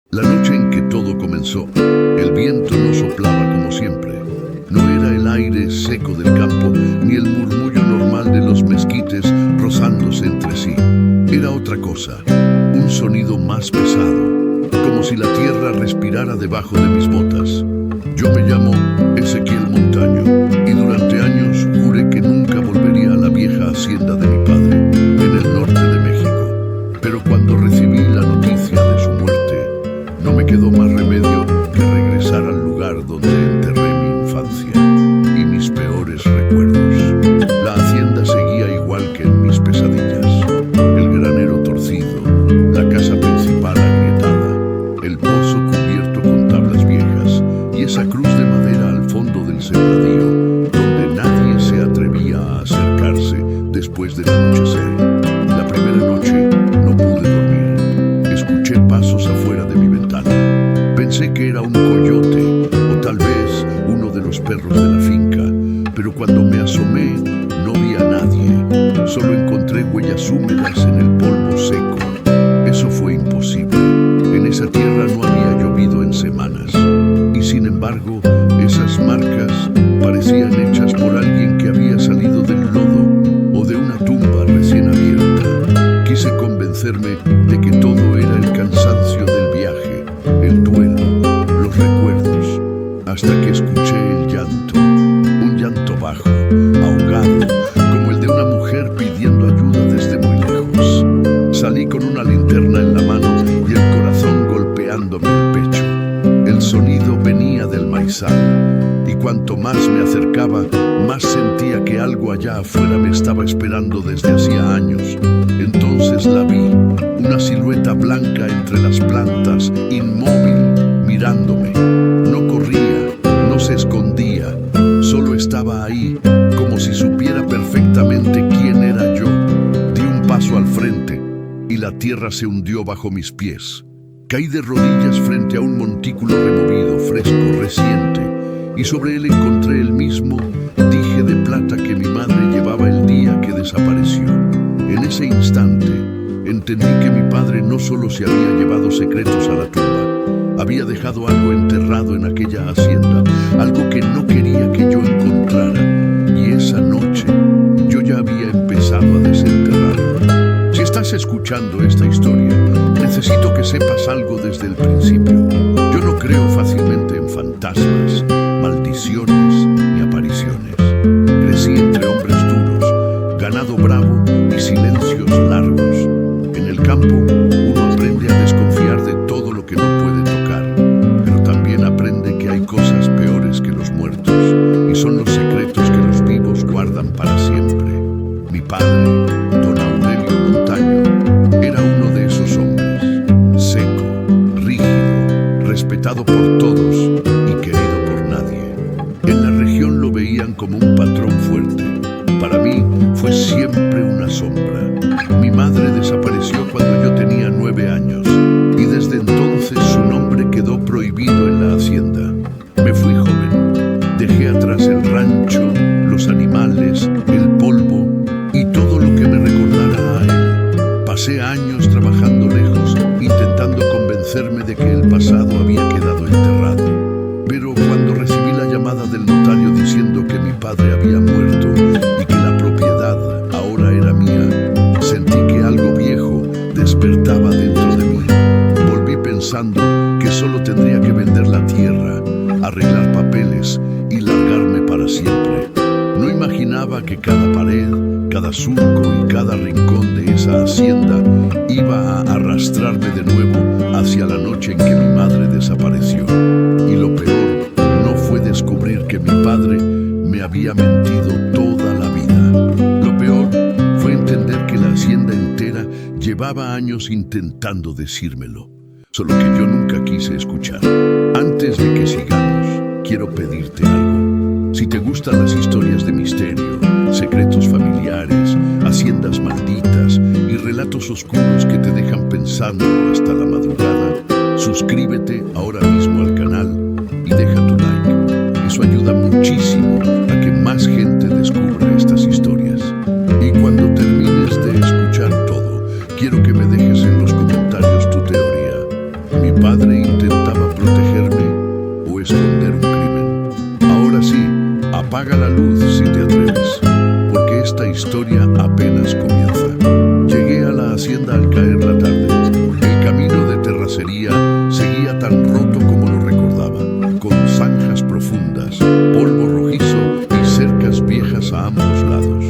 La noche en que todo comenzó, el viento no soplaba como siempre. No era el aire seco del campo, ni el murmullo normal de los mezquites rozándose entre sí. Era otra cosa, un sonido más pesado, como si la tierra respirara debajo de mis botas. Yo me llamo Ezequiel Montaño, y durante años juré que nunca volvería a la vieja hacienda de mi padre, en el norte de México. Pero cuando recibí la noticia de su muerte, no me quedó más remedio que regresar al lugar donde enterré mi infancia y mis peores recuerdos. La hacienda seguía igual que en mis pesadillas. El granero torcido, la casa principal agrietada, el pozo cubierto con tablas viejas y esa cruz de madera al fondo del sembradío donde nadie se atrevía a acercarse después del anochecer. La primera noche no pude dormir. Escuché pasos afuera de mi ventana. Pensé que era un coyote o tal vez uno de los perros de la finca, pero cuando me asomé no vi a nadie. Solo encontré huellas húmedas en el polvo seco. Eso fue imposible. En esa tierra no había llovido en semanas. Y sin embargo, esas marcas parecían hechas por alguien que había salido del lodo o de una tumba recién abierta. Quise convencerme de que todo era el cansancio del viaje, el duelo, los recuerdos, hasta que escuché el llanto, un llanto bajo, ahogado, como el de una mujer pidiendo ayuda desde muy lejos. Salí con una linterna en la mano y el corazón golpeándome el pecho. El sonido venía del maizal, y cuanto más me acercaba, más sentía que algo allá afuera me estaba esperando desde hacía años. Entonces la vi, una silueta blanca entre las plantas, inmóvil, mirándome. No corría, no se escondía, solo estaba ahí, como si supiera perfectamente quién era yo. Di un paso al frente, y la tierra se hundió bajo mis pies. Caí de rodillas frente a un montículo removido, fresco, reciente, y sobre él encontré el mismo dije de plata que mi madre llevaba el día que desapareció. En ese instante, entendí que mi padre no solo se había llevado secretos a la tumba, había dejado algo enterrado en aquella hacienda, algo que no quería que yo encontrara, y esa noche yo ya había empezado a desenterrarlo. Si estás escuchando esta historia, necesito que sepas algo desde el principio. Yo no creo fácilmente en fantasmas, maldiciones ni apariciones. Crecí entre hombres duros, ganado bravo y silencios largos. En el campo, uno aprende a desconfiar de todo lo que no puede tocar, pero también aprende que hay cosas peores que los muertos, y son los secretos que los vivos guardan para siempre. Mi padre, don Aurelio Montaño, era uno de esos hombres, seco, rígido, respetado por todos y querido por nadie. En la región lo veían como un patrón fuerte. Para mí fue siempre una sombra. Mi madre desapareció cuando yo tenía 9 años y desde entonces su nombre quedó prohibido en la hacienda. Me fui joven, dejé atrás el rancho, los animales, el polvo y todo lo que me recordara a él. Pasé años trabajando lejos, intentando convencerme de que el pasado había quedado enterrado. Pero cuando recibí la llamada del notario diciendo que mi padre había muerto y que la propiedad ahora era mía, sentí que algo viejo despertaba dentro de mí. Volví pensando que solo tendría que vender la tierra, arreglar papeles y largarme para siempre. No imaginaba que cada pared, cada surco y cada rincón de esa hacienda iba a arrastrarme de nuevo hacia la noche en que mi madre desapareció. Y lo peor no fue descubrir que mi padre me había mentido toda la vida. Lo peor fue entender que la hacienda entera llevaba años intentando decírmelo, solo que yo nunca quise escuchar. Antes de que sigamos, quiero pedirte algo. Si te gustan las historias de misterio, secretos familiares, haciendas malditas y relatos oscuros que te dejan pensando hasta la madrugada, suscríbete ahora mismo al canal y deja tu like. Eso ayuda muchísimo a que más gente descubra estas historias. Y cuando termines de escuchar todo, quiero que me dejes en los comentarios tu teoría. Mi padre intentaba protegerme o esconder un crimen. Ahora sí, apaga la luz si te atreves, porque esta historia apenas comienza. Llegué a la hacienda al caer la tarde. El camino de terracería seguía tan roto como lo recordaba, con zanjas profundas, polvo rojizo y cercas viejas a ambos lados.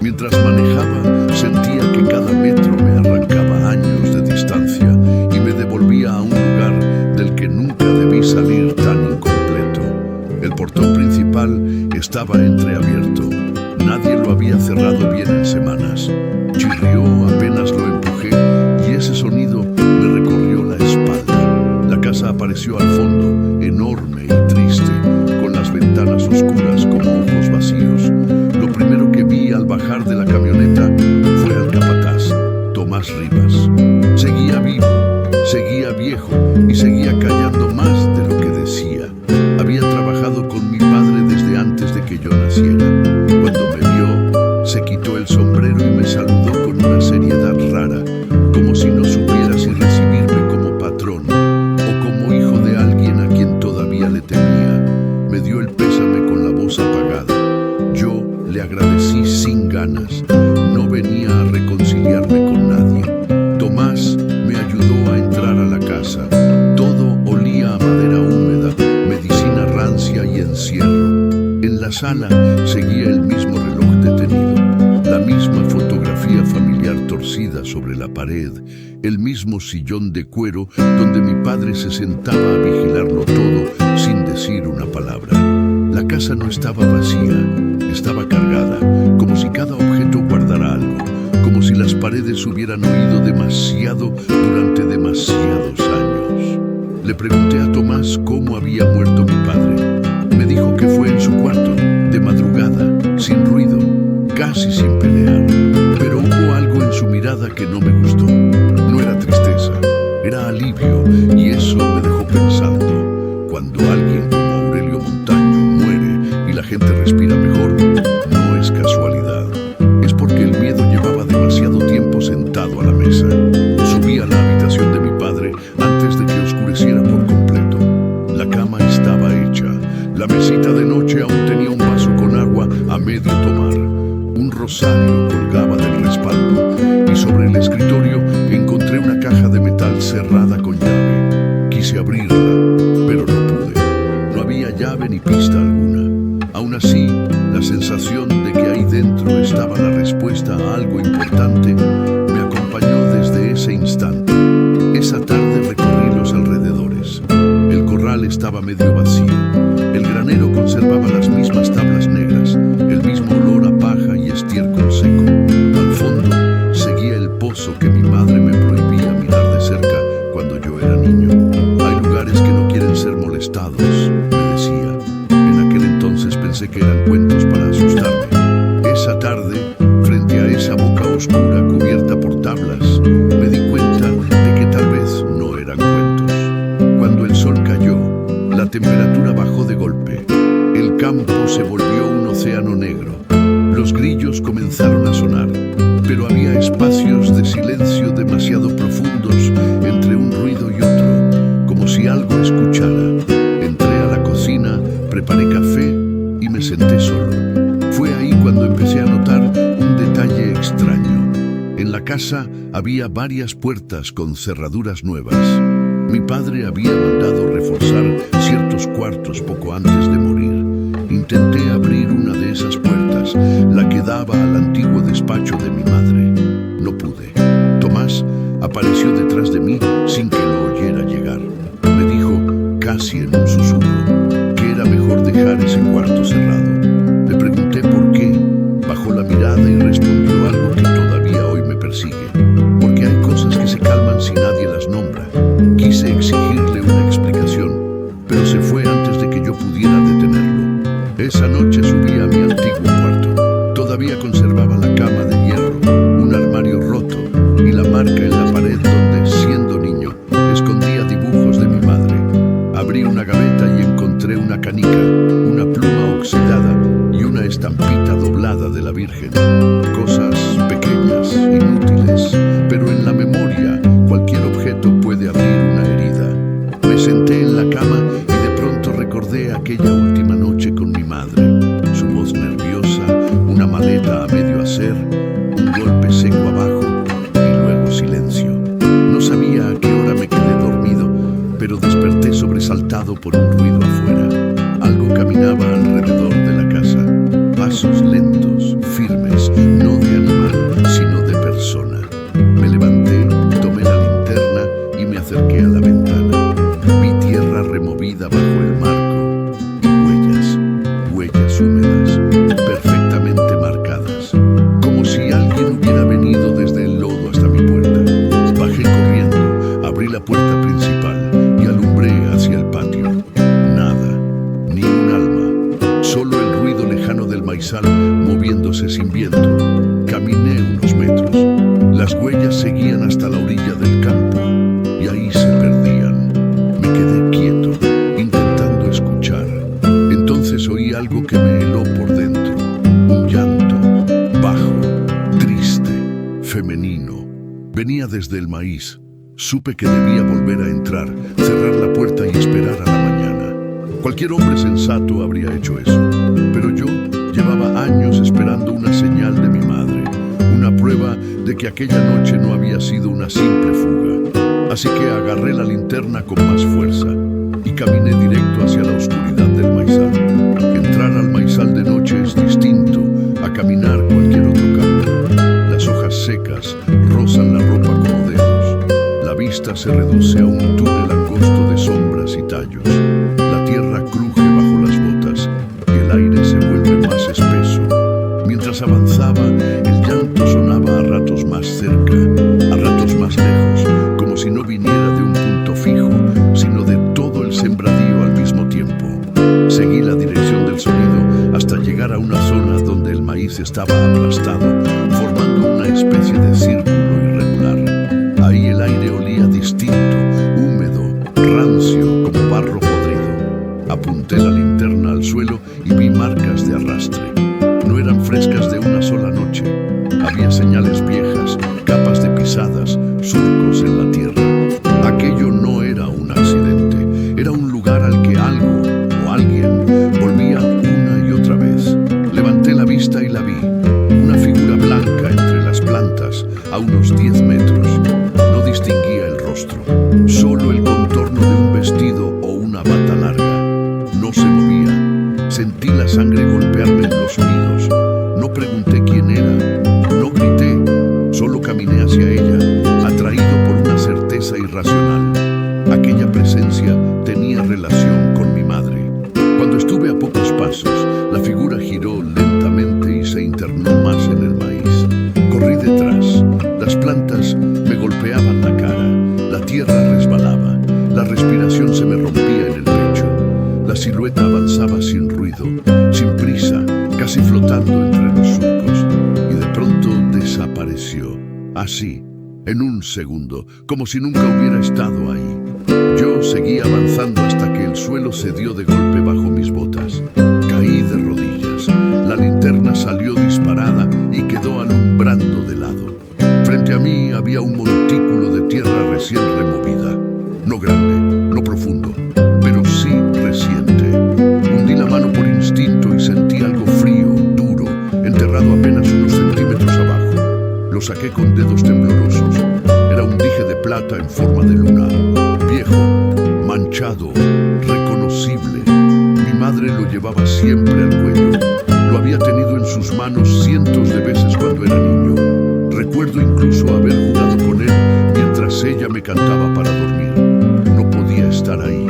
Mientras manejaba, sentía que cada metro me arrancaba años de distancia y me devolvía a un lugar del que nunca debí salir tan incompleto. El portón principal estaba entreabierto. Nadie lo había cerrado bien en semanas. Chirrió apenas lo empujé y ese sonido me recorrió la espalda. La casa apareció al fondo, enorme y triste, con las ventanas oscuras como ojos vacíos. Lo primero que vi al bajar de la camioneta fue al capataz, Tomás Rivas. Seguía vivo, seguía viejo y seguía callando más de lo que decía. Había trabajado con mi padre desde antes de que yo naciera. Cuando me vio, se quitó el sombrero y me saludó con una seriedad rara, como si no supiera si recibirme como patrón o como hijo de alguien a quien todavía le temía. Me dio el pésame con la voz apagada. Yo le agradecí sin ganas. No venía a reconciliarme con nadie. Tomás me ayudó a entrar a la casa. Todo olía a madera húmeda, medicina rancia y encierro. En la sala seguía el mismo reloj detenido, la misma fotografía familiar torcida sobre la pared, el mismo sillón de cuero donde mi padre se sentaba a vigilarlo todo sin decir una palabra. La casa no estaba vacía, estaba cargada, como si cada objeto guardara algo, como si las paredes hubieran oído demasiado durante demasiados años. Le pregunté a Tomás cómo había muerto mi padre. Me dijo que fue en su cuarto, de madrugada, sin ruido, casi sin pelear. Pero hubo algo en su mirada que no me gustó. No era tristeza, era alivio, y eso me dejó pensando. Cuando alguien como Aurelio Montaño muere y la gente respira mejor, no es casualidad. Es porque el miedo llevaba demasiado tiempo sentado a la mesa. Subí a la habitación de mi padre antes de que oscureciera por completo. La cama estaba hecha. La mesita de noche aún tenía un vaso con agua a medio tomar. Un rosario colgaba del respaldo y sobre el escritorio encontré una caja de metal cerrada con llave. Quise abrirla, pero no pude. No había llave ni pista alguna. Aún así, la sensación de que ahí dentro estaba la respuesta a algo importante me acompañó desde ese instante. Esa tarde recorrí los alrededores. El corral estaba medio vacío. El granero conservaba las mismas tablas negras, el mismo olor a paja y estiércol seco. Al fondo seguía el pozo que mi madre me prohibía mirar de cerca cuando yo era niño. Hay lugares que no quieren ser molestados, me decía. En aquel entonces pensé que eran cuentos para asustarme. Esa tarde, frente a esa boca oscura cubierta por tablas, me di cuenta de que tal vez no eran cuentos. Cuando el sol cayó, la temperatura bajó de golpe. El campo se volvió un océano negro. Los grillos comenzaron a sonar, pero había espacios de silencio demasiado profundos entre un ruido y otro, como si algo escuchara. Entré a la cocina, preparé café y me senté solo. Fue ahí cuando empecé a notar un detalle extraño. En la casa había varias puertas con cerraduras nuevas. Mi padre había mandado reforzar ciertos cuartos poco antes de morir. Intenté abrir una de esas puertas, la que daba al antiguo despacho de mi madre. No pude. Tomás apareció detrás de mí sin que lo oyera llegar. Me dijo, casi en un susurro, que era mejor dejar ese cuarto cerrado. Le pregunté por qué. Bajó la mirada y respondió algo que todavía hoy me persigue. Porque hay cosas que se calman si nadie las nombra. Quise exigirle una explicación, pero se fue antes de que yo pudiera detenerlo. Esa noche subí a mi antiguo cuarto. Todavía conservaba la cama de hierro, un armario roto y la marca en la pared donde, siendo niño, escondía dibujos de mi madre. Abrí una gaveta y encontré una canica, una pluma oxidada y una estampita doblada de la Virgen. Cosas pequeñas, inútiles, despertado por un ruido afuera. Algo caminaba alrededor de la casa. Pasos lentos, firmes, no de animal, sino de persona. Me levanté, tomé la linterna y me acerqué a la ventana. Vi tierra removida bajo el marco y huellas húmedas, perfectamente marcadas, como si alguien hubiera venido desde el lodo hasta mi puerta. Bajé corriendo, abrí la puerta principal y alumbré hacia el patio. Nada, ni un alma, solo el ruido lejano del maizal moviéndose sin viento. Caminé unos metros. Las huellas seguían hasta la orilla del campo y ahí se perdían. Me quedé quieto, intentando escuchar. Entonces oí algo que me heló por dentro. Un llanto, bajo, triste, femenino. Venía desde el maíz. Supe que debía volver a entrar, cerrar la puerta y esperar a la mañana. Cualquier hombre sensato habría hecho eso, pero yo llevaba años esperando una señal de mi madre, una prueba de que aquella noche no había sido una simple fuga. Así que agarré la linterna con más fuerza y caminé directo hacia la oscuridad del maizal. Entrar al maizal de noche es distinto a caminar cualquier otro campo. Las hojas secas rozan la ropa como dedos. La vista se reduce a un túnel angosto de sombras y tallos. La tierra cruje bajo las botas y el aire se vuelve más espeso. Mientras avanzaba, el llanto sonaba a ratos más cerca, a ratos más lejos, como si no viniera de un punto fijo, sino de todo el sembradío al mismo tiempo. Seguí la dirección del sonido hasta llegar a una zona donde el maíz estaba aplastado, formando una especie de círculo irregular. Ahí el aire olía distinto, húmedo, rancio, como barro podrido. Apunté la linterna al suelo y vi marcas de arrastre. No eran frescas de una sola noche. Había señales viejas, capas de pisadas, surcos en la tierra. Aquello no era un accidente, era un lugar al que algo o alguien volvía una y otra vez. Levanté la vista y la vi, una figura blanca entre las plantas, a unos 10 metros. No distinguía el rostro, solo el contorno de un vestido o una bata larga. No se movía. Sentí la sangre golpearme en los oídos. No pregunté quién era, no grité, solo caminé hacia ella, atraído por una certeza irracional. Aquella presencia tenía relación con mi madre. Cuando estuve a pocos pasos, la figura giró lentamente y se internó más en el maíz. Corrí detrás. Las plantas me golpeaban la cara, la tierra resbalaba, la respiración se me rompía en el pecho. La silueta avanzaba sin ruido, sin prisa, casi flotando entre los surcos, y de pronto desapareció, así, en un segundo, como si nunca hubiera estado ahí. Yo seguí avanzando hasta que el suelo cedió de golpe bajo mis botas. Caí de rodillas. La linterna salió disparada y quedó alumbrando de lado. Frente a mí había un montículo de tierra recién removida. No grande, no profundo, pero sí reciente. Hundí la mano por instinto y sentí algo frío, duro, enterrado apenas unos centímetros abajo. Lo saqué con dedos temblorosos. Era un dije de plata en forma de luna. Viejo, manchado, reconocible. Mi madre lo llevaba siempre al cuello. Lo había tenido en sus manos cientos de veces cuando era niño. Recuerdo incluso haber jugado con él mientras ella me cantaba para dormir. No podía estar ahí,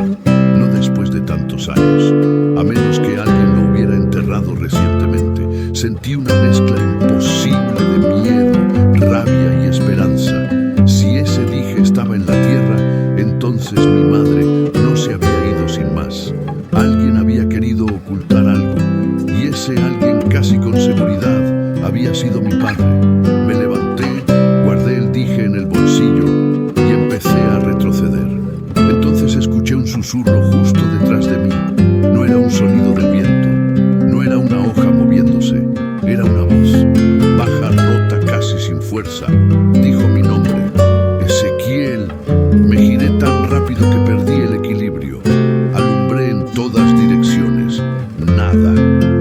no después de tantos años, a menos que alguien lo hubiera enterrado recientemente. Sentí una mezcla imposible de miedo, rabia y esperanza. Si ese dije estaba en la tierra, entonces mi madre no se había ido sin más. Alguien había querido ocultar algo, y ese alguien casi con seguridad había sido mi padre. Me levanté, guardé el dije en el bolsillo y empecé a retroceder. Entonces escuché un susurro justo detrás de mí. No era un sonido del viento, no era una hoja moviéndose, era una voz, baja, rota, casi sin fuerza. Dijo mi nombre, Ezequiel. Me giré tan rápido que perdí el equilibrio. Alumbré en todas direcciones, nada,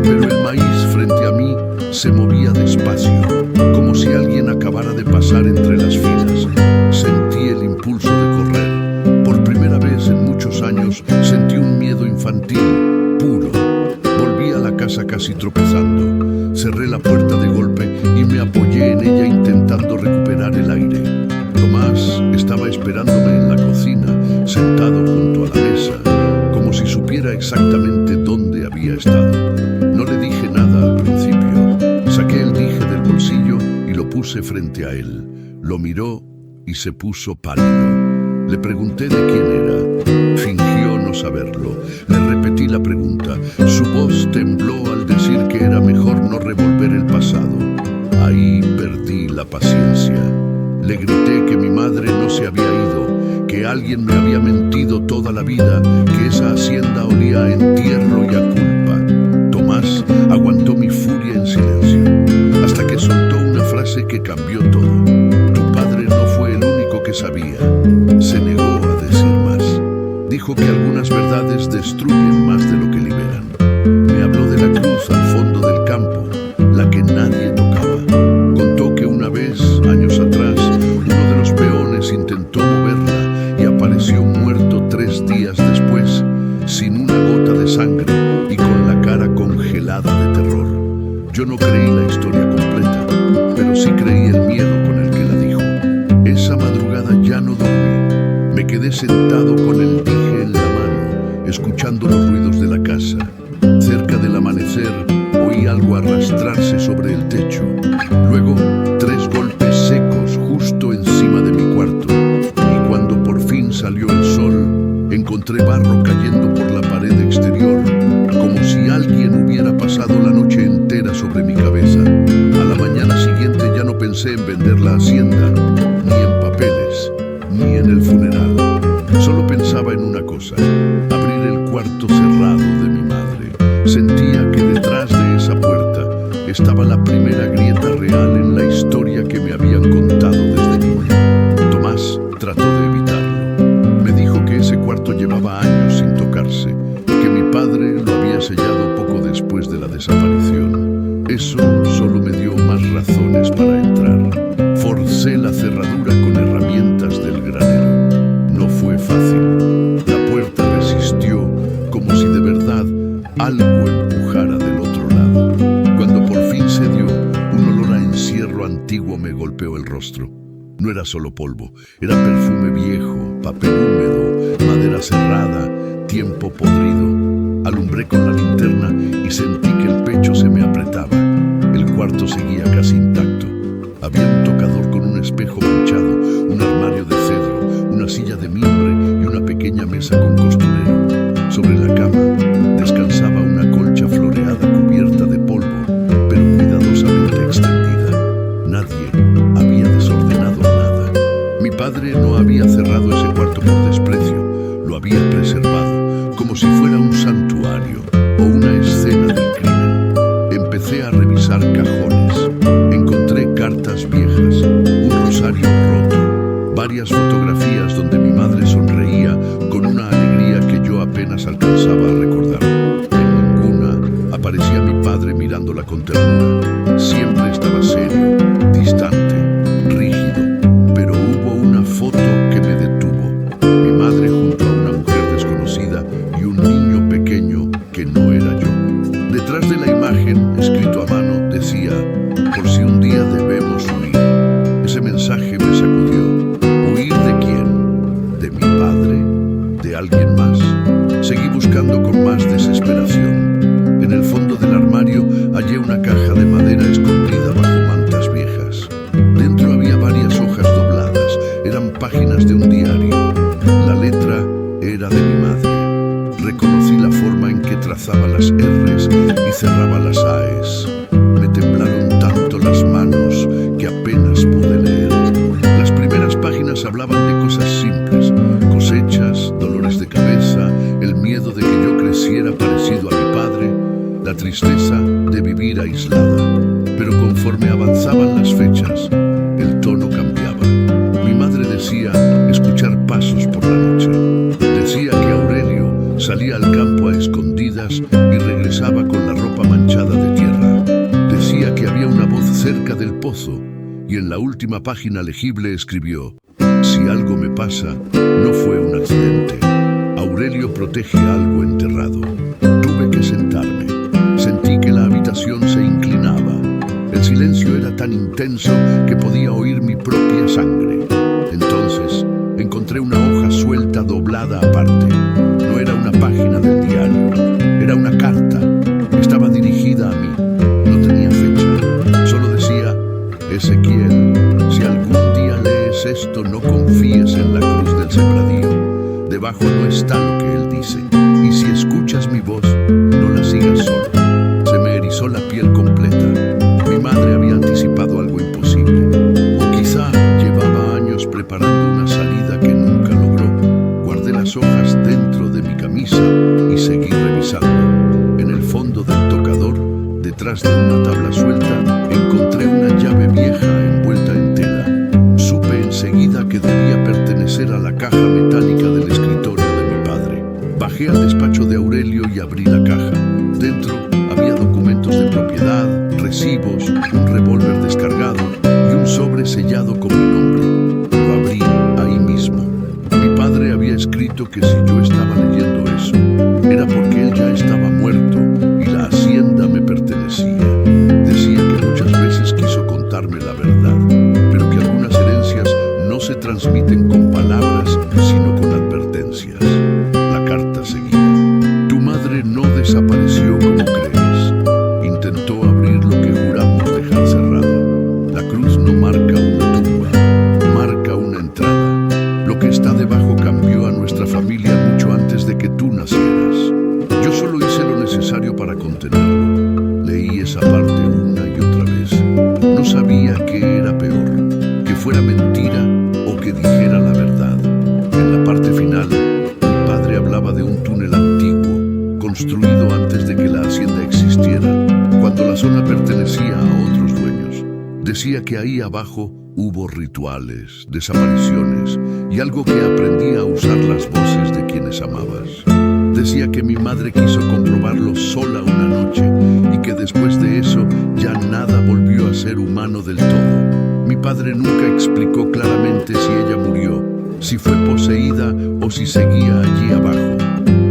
pero el maíz frente a mí se movía despacio, como si alguien acabara de pasar entre las filas. Sentí el impulso de correr. Por primera vez en muchos años frente a él. Lo miró y se puso pálido. Le pregunté de quién era. Fingió no saberlo. Le repetí la pregunta. Su voz tembló al decir que era mejor no revolver el pasado. Ahí perdí la paciencia. Le grité que mi madre no se había ido, que alguien me había mentido toda la vida, que esa hacienda olía a entierro y a culpa. Tomás aguantó mi furia en silencio, hasta que soltó una frase que cambió todo. Tu padre no fue el único que sabía. Se negó a decir más. Dijo que algunas verdades destruyen más de lo que liberan. Me habló de la cruz al fondo del campo, la que nadie tocaba. Contó que una vez, años atrás, uno de los peones intentó moverla y apareció muerto 3 días después, sin una gota de sangre y con la cara congelada de terror. Yo no creí la historia completa, pero sí creí el miedo con el que la dijo. Esa madrugada ya no dormí. Me quedé sentado con el dije en la mano, escuchando los ruidos de la casa. Cerca del amanecer, oí algo arrastrarse sobre el techo. Luego, 3 golpes secos justo encima de mi cuarto. Y cuando por fin salió el sol, encontré barro cayendo por la pared exterior, como si alguien hubiera pasado la noche entera sobre mi cabeza. A la mañana siguiente ya no pensé en vender la hacienda, ni en papeles, ni en el funeral. Solo pensaba en una cosa: abrir el cuarto cerrado de mi madre. Sentía que detrás de esa puerta estaba la primera grieta real en la historia que me habían contado desde niño. Tomás trató de evitarlo. Me dijo que ese cuarto llevaba años sin tocarse, que mi padre lo había sellado poco después de la desaparición. Eso solo me dio más razones para entrar. Forcé la cerradura con herramientas del granero. No fue fácil. La puerta resistió, como si de verdad algo empujara del otro lado. Cuando por fin se dio, un olor a encierro antiguo me golpeó el rostro. No era solo polvo, era perfume viejo, papel húmedo, madera cerrada, tiempo podrido. Alumbré con la linterna y sentí que el pecho se me apretaba. El cuarto seguía casi intacto. Había un tocador con un espejo manchado, un armario de cedro, una silla de mimbre y una pequeña mesa con costurero. Sobre la cama descansaba una colcha floreada cubierta de polvo, pero cuidadosamente extendida. Nadie había desordenado nada. Mi padre no había cerrado ese cuarto por desprecio, lo había preservado, como si fuera un santuario o una escena del crimen. Empecé a revisar cajones. Encontré cartas viejas, un rosario roto, varias fotografías donde mi madre sonreía con una alegría que yo apenas alcanzaba a recordar. En ninguna aparecía mi padre mirándola con ternura. Siempre estaba serio, distante, rígido. Pero hubo una foto que me detuvo. Mi madre junto a una mujer desconocida y un niño pequeño que no era yo. Detrás de la imagen, escrito a mano, decía: por si un día debemos huir. Ese mensaje me sacudió. ¿Huir de quién? ¿De mi padre? ¿De alguien más? Seguí buscando con más desesperación. En el fondo del armario hallé una caja de madera escondida bajo mantas viejas. Dentro había varias hojas dobladas. Eran páginas de un diario. La letra era de mi madre. Reconocí la forma en que trazaba las R's y cerraba las A's. Me temblaron tanto las manos que apenas pude leer. Las primeras páginas hablaban de cosas simples: cosechas, dolores de cabeza, el miedo de que yo creciera parecido a mi padre, la tristeza de vivir aislada. Pero conforme avanzaban las fechas, el tono cambiaba. Mi madre decía escuchar pasos por la noche. Decía que Aurelio salía al campo a escondidas y regresaba con la ropa manchada de tierra. Decía que había una voz cerca del pozo, y en la última página legible escribió: si algo me pasa, no fue un accidente. Aurelio protege algo enterrado. Tuve que sentarme. Sentí que la habitación se inclinaba. El silencio era tan intenso que podía oír mi propia sangre. Entonces encontré una hoja suelta doblada aparte. No era una página del diario, era una carta. Estaba dirigida a mí. No tenía fecha. Solo decía: Ezequiel, esto, no confíes en la cruz del sembradío. Debajo no está lo que él dice. Y si escuchas mi voz, no la sigas solo. Se me erizó la piel completa. Mi madre había anticipado algo imposible. O quizá llevaba años preparando una salida que nunca logró. Guardé las hojas dentro de mi camisa y seguí revisando. En el fondo del tocador, detrás de una tabla suelta, encontré una llave vieja envuelta en tela. Supe enseguida que debía pertenecer a la caja metálica del escritorio de mi padre. Bajé al despacho de Aurelio y abrí la caja. Dentro había documentos de propiedad, recibos, un revólver descargado y un sobre sellado con mi nombre. Lo abrí ahí mismo. Mi padre había escrito que si yo estaba leyendo eso, era porque él ya estaba muerto y la hacienda me pertenecía. Decía que muchas veces quiso contarme la verdad, pero que algunas herencias no se transmiten con palabras, sino con advertencias. La carta seguía. Tu madre no desapareció como crees. Intentó abrir lo que juramos dejar cerrado. La cruz no marca una tumba, marca una entrada. Lo que está debajo cambió a nuestra familia mucho antes de que tú nacieras. Yo solo hice lo necesario para contenerlo. Leí esa parte una y otra vez. No sabía qué era peor, que fuera mentira o que dijera la verdad. En la parte final, mi padre hablaba de un túnel antiguo, construido antes de que la hacienda existiera, cuando la zona pertenecía a otros dueños. Decía que ahí abajo hubo rituales, desapariciones y algo que aprendí a usar las voces de quienes amabas. Decía que mi madre quiso comprobarlo sola una noche y que después de eso ya nada volvió a ser humano del todo. Mi padre nunca explicó claramente si ella murió, si fue poseída o si seguía allí abajo.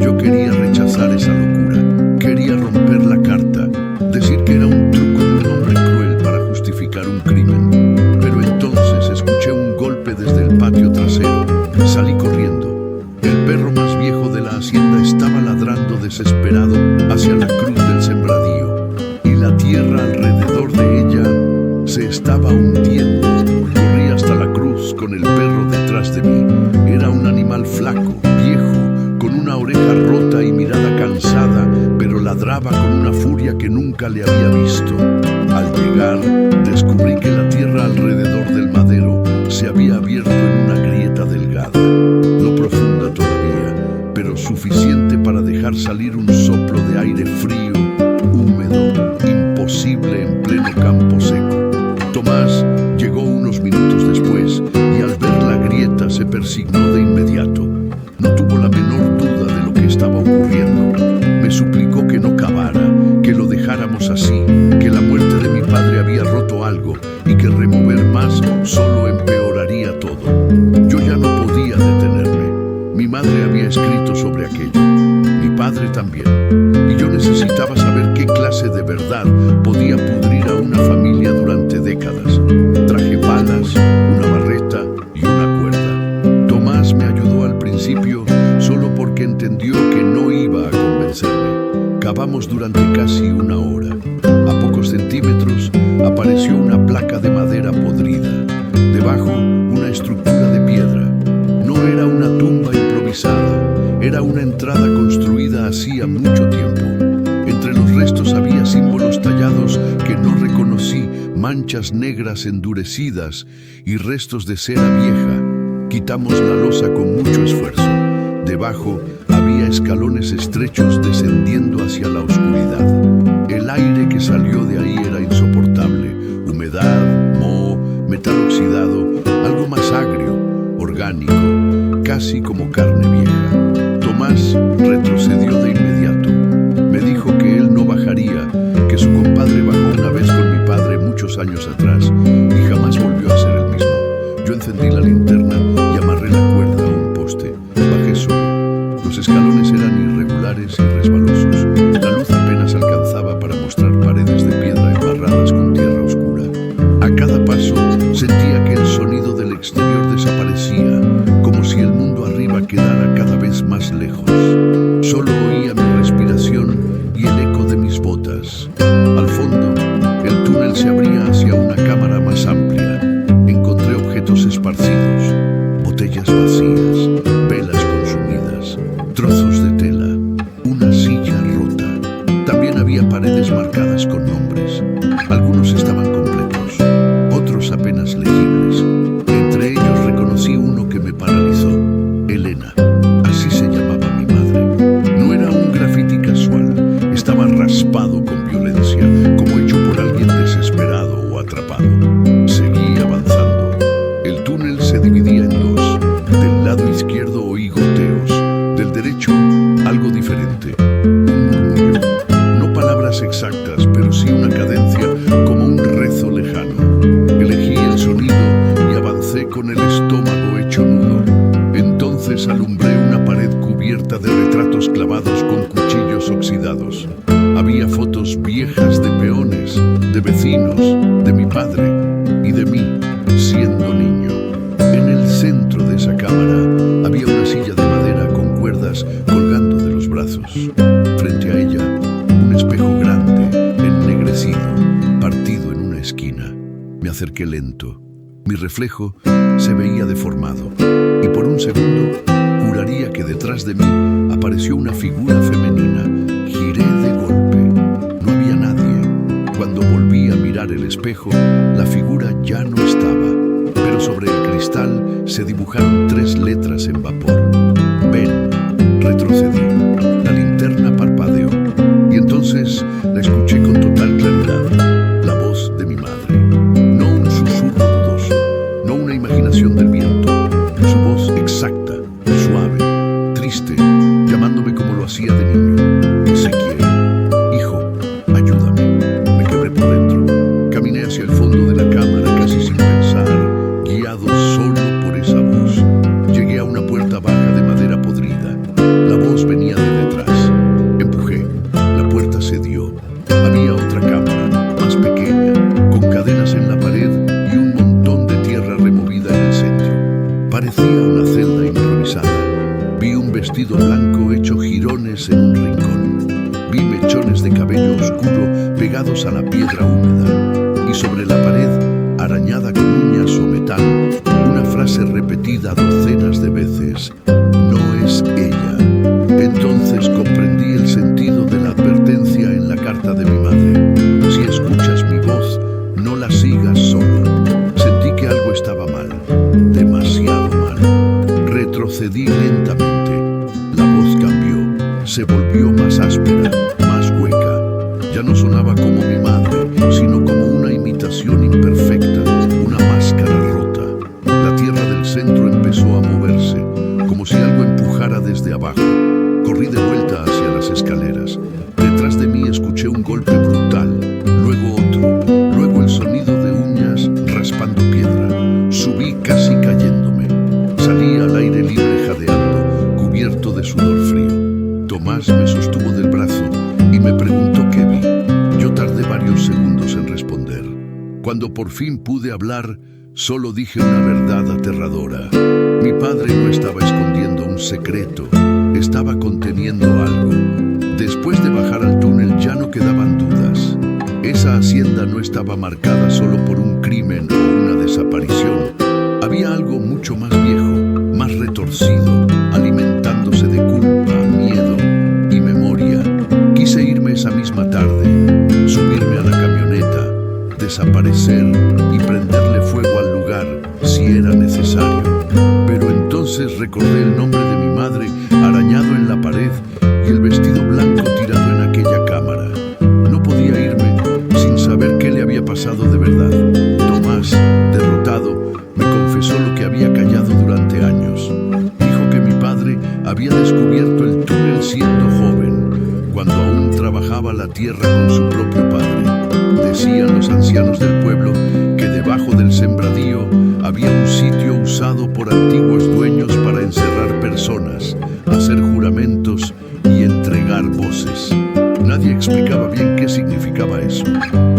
Yo quería rechazar esa locura. Quería romper la carta, decir que era un truco de un hombre cruel para justificar un crimen. Pero entonces escuché un golpe desde el patio trasero. Salí corriendo. El perro más viejo de la hacienda estaba ladrando desesperado hacia la cruz del sembradío, y la tierra alrededor de ella se estaba hundiendo. Corrí hasta la cruz con el perro detrás de mí. Era un animal flaco, viejo, con una oreja rota y mirada cansada, pero ladraba con una furia que nunca le había visto. Al llegar, descubrí que la tierra alrededor del madero se había abierto en una grieta delgada, no profunda todavía, pero suficiente para dejar salir un soplo de aire frío, húmedo, imposible en pleno campo seco. Tomás llegó unos minutos después y al ver la grieta se persignó de inmediato. No tuvo la menor duda de lo que estaba ocurriendo. Me suplicó que no cavara, que lo dejáramos así, que la muerte de mi padre había roto algo y que remover más solo empeoraría todo. Yo ya no podía detenerme. Mi madre había escrito sobre aquello, mi padre también, y yo necesitaba saber qué clase de verdad podía pudrir a una familia durante décadas. Traje palas, una barreta y una cuerda. Tomás me ayudó al principio solo porque entendió que no iba a convencerme. Cavamos durante casi una hora. A pocos centímetros apareció una placa de madera podrida. Debajo, una estructura de piedra. No era una tumba improvisada, era una entrada construida hacía mucho tiempo. Entre los restos había símbolos tallados que no reconocí, manchas negras endurecidas y restos de cera vieja. Quitamos la losa con mucho esfuerzo. Debajo había escalones estrechos descendiendo hacia la oscuridad. El aire que salió de ahí era insoportable. Humedad, moho, metal oxidado, algo más agrio, orgánico, casi como carne vieja. Tomás retrocedió de inmediato. Me dijo que él no bajaría, que su compadre bajó una vez con mi padre muchos años atrás y jamás volvió a ser el mismo. Yo encendí la linterna y amarré la cuerda a un poste. Bajé solo. Los escalones eran irregulares y resbalosos. La luz apenas alcanzaba para mostrar paredes de piedra embarradas con tierra oscura. A cada paso sentía que el sonido del exterior desaparecía, como si el mundo arriba quedara cada vez más lejos. Solo oía mi respiración y el eco de mis botas. Al fondo, el túnel se abría hacia una cámara más amplia. Encontré objetos esparcidos, partía en dos. Del lado izquierdo oí goteos, del derecho algo diferente. Un murmullo, no palabras exactas, pero sí una cadencia, como un rezo lejano. Elegí el sonido y avancé con el estómago hecho nudo. Entonces alumbré una pared cubierta de retratos clavados con cuchillos oxidados. Había fotos viejas de peones, de vecinos, de mi padre y de mí, siendo niño. En el centro de esa cámara había una silla de madera con cuerdas colgando de los brazos. Frente a ella, un espejo grande, ennegrecido, partido en una esquina. Me acerqué lento. Mi reflejo se veía deformado, y por un segundo juraría que detrás de mí apareció una figura femenina. Giré de golpe. No había nadie. Cuando volví a mirar el espejo, la figura ya no estaba, pero sobre el cristal se dibujaron 3 letras en vapor. Ven. Retrocedí. La linterna parpadeó, y entonces la escuché con total claridad. La voz de mi madre. No un susurro dudoso, no una imaginación del viento. Su voz exacta, suave, triste, llamándome como lo hacía de niño. Ezequiel, hijo, ayúdame. Me quebré por dentro. Caminé hacia el fondo de la cámara casi sin pensar, guiado solo por esa voz. Llegué a una puerta baja de madera podrida. La voz venía de detrás. Empujé. La puerta cedió. Había otra cámara, más pequeña, con cadenas en la pared y un montón de tierra removida en el centro. Parecía una celda improvisada. Vi un vestido blanco hecho jirones en un rincón. Vi mechones de cabello oscuro pegados a la piedra húmeda. Y sobre la pared, arañada con uñas o metal, una frase repetida docenas de veces: no es ella. Entonces comprendí el sentido de la advertencia en la carta de mi madre. Si escuchas mi voz, no la sigas solo. Sentí que algo estaba mal, demasiado mal. Retrocedí lentamente. La voz cambió, se volvió más áspera, más hueca. Ya no sonaba como mi madre, sino como una imitación imperfecta, una máscara rota. La tierra del centro empezó a moverse, como si algo empujara desde abajo. Corrí de vuelta hacia las escaleras. Detrás de mí escuché un golpe brutal, luego otro, luego el sonido de uñas raspando piedra. Subí casi cayéndome. Salí al aire libre jadeando, cubierto de sudor frío. Tomás me sostuvo del brazo y me preguntó qué vi. Yo tardé varios segundos en responder. Cuando por fin pude hablar, solo dije una verdad aterradora. Mi padre no estaba escondiendo un secreto, estaba conteniendo algo. Después de bajar al túnel ya no quedaban dudas. Esa hacienda no estaba marcada solo por un crimen o una desaparición. Había algo mucho más viejo, más retorcido, alimentándose de culpa, miedo y memoria. Quise irme esa misma tarde, subirme a la camioneta, desaparecer y prenderle fuego al lugar si era necesario. Pero entonces recordé el nombre de mi madre arañado en la pared y el vestido blanco tirado en aquella cámara. No podía irme sin saber qué le había pasado de verdad. Tomás, derrotado, me confesó lo que había callado durante años. Dijo que mi padre había descubierto el túnel siendo joven, cuando aún trabajaba la tierra con su propio padre. Decían los ancianos del pueblo que debajo del sembradío había un sitio usado por antiguos dueños para encerrar personas, hacer juramentos y entregar voces. Nadie explicaba bien qué significaba eso,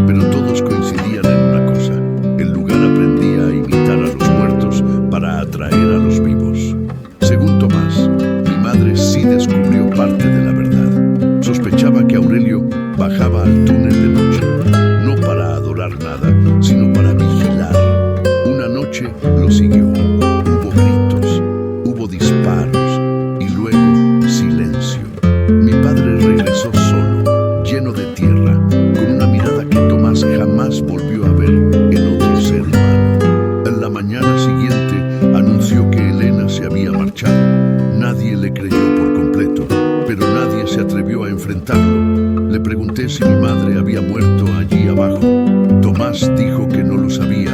pero todos coincidían en una cosa: el lugar aprendía a imitar a los muertos para atraer a los vivos. Según Tomás, mi madre sí descubrió parte de la verdad. Sospechaba que Aurelio bajaba al túnel de noche, no para adorar nada, sino para vigilar. Una noche lo siguió. Hubo gritos, hubo disparos y luego silencio. Mi padre regresó solo, lleno de tierra, con una mirada que Tomás jamás volvió a ver en otro ser humano. En la mañana siguiente anunció que Elena se había marchado. Nadie le creyó por completo, pero nadie se atrevió a enfrentarlo. Le pregunté si mi madre había muerto allí abajo. Tomás dijo que no lo sabía,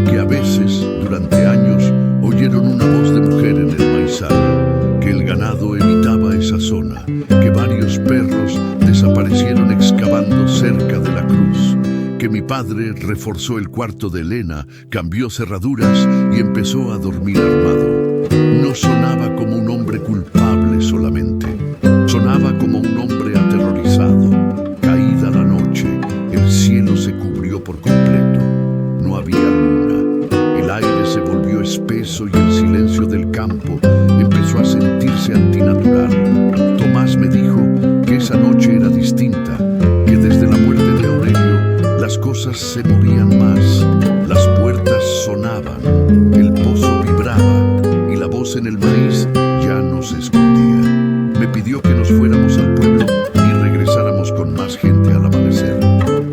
que a veces, durante años, oyeron una zona, que varios perros desaparecieron excavando cerca de la cruz, que mi padre reforzó el cuarto de Elena, cambió cerraduras y empezó a dormir armado. No sonaba como un hombre culpable solamente, sonaba como un hombre aterrorizado. Caída la noche, el cielo se cubrió por completo. No había luna, el aire se volvió espeso y el silencio del campo empezó a sentirse antinatural. Tomás me dijo que esa noche era distinta, que desde la muerte de Aurelio las cosas se movían más, las puertas sonaban, el pozo vibraba y la voz en el maíz ya no se escondía. Me pidió que nos fuéramos al pueblo y regresáramos con más gente al amanecer.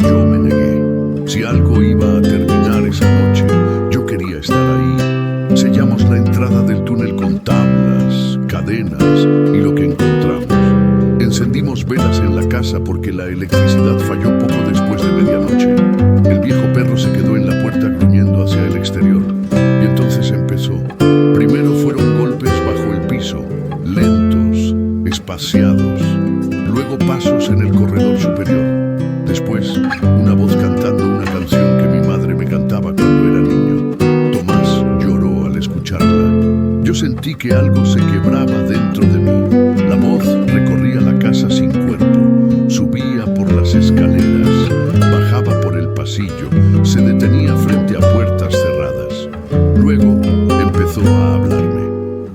Yo me negué. Si algo iba a terminar esa noche, yo quería estar ahí. Sellamos la entrada del túnel con tablas, cadenas y lo que encontramos. Encendimos velas en la casa porque la electricidad falló poco después de medianoche. El viejo perro se quedó en la puerta gruñendo hacia el exterior. Y entonces empezó. Primero fueron golpes bajo el piso, lentos, espaciados. Luego pasos en el corredor superior. Después, una voz cantando una canción que mi madre me cantaba cuando era niño. Tomás lloró al escucharla. Yo sentí que algo se quebraba dentro de mí. La voz recorría la casa sin cuerpo, subía por las escaleras, bajaba por el pasillo, se detenía frente a puertas cerradas. Luego empezó a hablarme.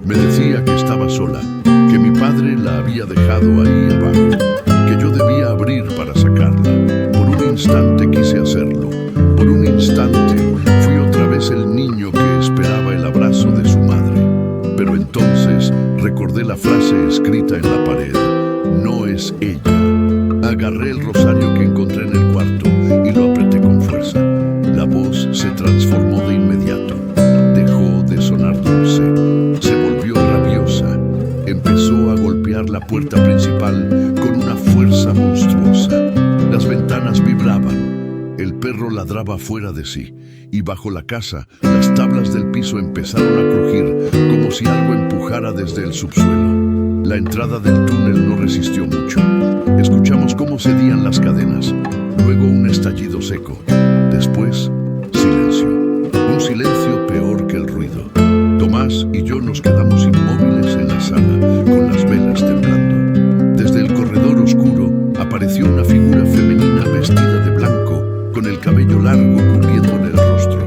Me decía que estaba sola, que mi padre la había dejado ahí abajo, que yo debía abrir para sacarla. Por un instante quise hacerlo. Por un instante fui otra vez el niño que esperaba el abrazo de su madre. Pero entonces recordé la frase escrita en la pared: no es ella. Agarré el rosario que encontré en el cuarto y lo apreté con fuerza. La voz se transformó de inmediato. Dejó de sonar dulce. Se volvió rabiosa. Empezó a golpear la puerta principal con una fuerza monstruosa. Las ventanas vibraban. El perro ladraba fuera de sí. Y bajo la casa, las tablas del piso empezaron a crujir como si algo empujara desde el subsuelo. La entrada del túnel no resistió mucho. Escuchamos cómo cedían las cadenas. Luego un estallido seco. Después, silencio. Un silencio peor que el ruido. Tomás y yo nos quedamos inmóviles en la sala, con las velas temblando. Desde el corredor oscuro apareció una figura femenina vestida de blanco, con el cabello largo cubriéndole el rostro.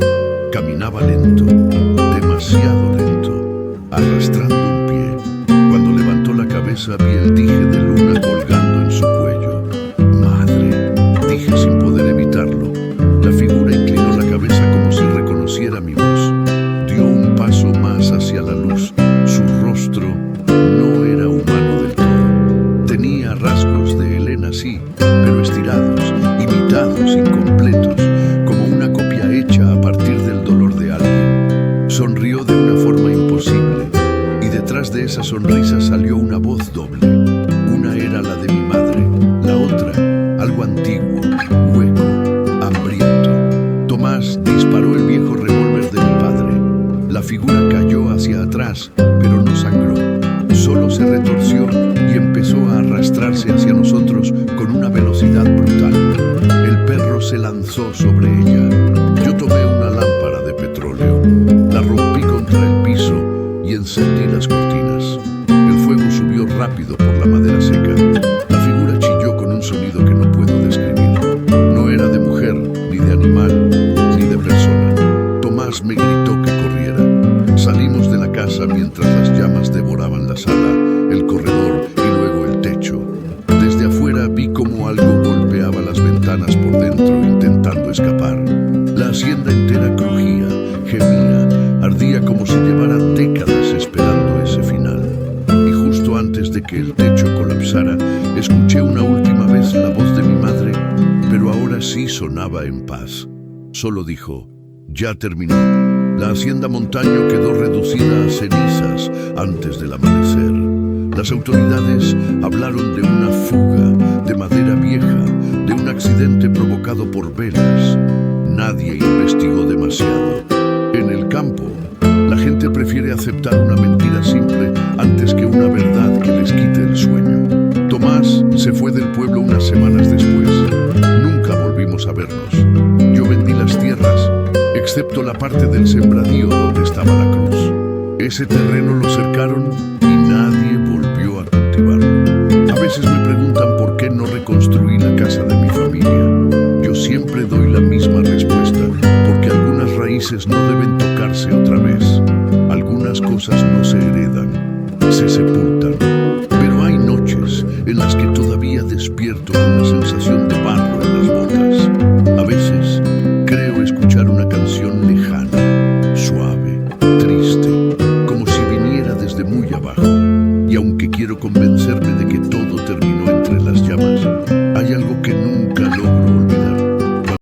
Caminaba lento, demasiado lento, arrastrando un pie. Cuando levantó la cabeza vi el dije de luna colgando en su cuello. ¡Madre!, dije sin poder evitarlo. La figura inclinó la cabeza como si reconociera mi voz. Dio un paso más hacia la luz. Su rostro no era humano del todo. Tenía rasgos de Elena, sí, pero estirados, imitados, incompletos, como una copia hecha a partir del dolor de alguien. Sonrió de una forma imposible, y detrás de esa sonrisa salió una voz doble. Una era la de mi madre, la otra, algo antiguo, hueco, hambriento. Tomás disparó el viejo revólver de mi padre. La figura cayó hacia atrás, pero no sangró. Solo se retorció y empezó a arrastrarse hacia nosotros con una velocidad brutal. El perro se lanzó sobre ella. Yo tomé una lámpara de petróleo, la rompí contra el piso y encendí las cortinas. El fuego subió rápido por la madera seca. La figura chilló con un sonido que no puedo describir. No era de mujer, ni de animal, ni de persona. Tomás me gritó que corriera. Salimos de la casa mientras las llamas devoraban la sala, el corredor y luego el techo. Desde afuera vi cómo algo golpeaba las ventanas por dentro intentando escapar. La hacienda entera crujía, gemía, ardía como si llevara décadas esperando ese final. Y justo antes de que el techo colapsara, escuché una última vez la voz de mi madre, pero ahora sí sonaba en paz. Solo dijo: ya terminó. La hacienda Montaño quedó reducida a cenizas antes del amanecer. Las autoridades hablaron de una fuga, de madera vieja, de un accidente provocado por velas. Nadie investigó demasiado. En el campo, la gente gente prefiere aceptar una mentira simple antes que una verdad que les quite el sueño. Tomás se fue del pueblo unas semanas después. Nunca volvimos a vernos. Yo vendí las tierras, excepto la parte del sembradío donde estaba la cruz. Ese terreno lo cercaron y nadie volvió a cultivarlo. A veces me preguntan por qué no reconstruí la casa de mi familia. Yo siempre doy la misma respuesta, porque algunas raíces no deben tocarse otra vez. Algunas cosas no se heredan, se sepultan. Pero hay noches en las que todavía despierto con la sensación de barro en las botas. A veces creo escuchar una canción lejana, suave, triste, como si viniera desde muy abajo. Y aunque quiero convencerme de que todo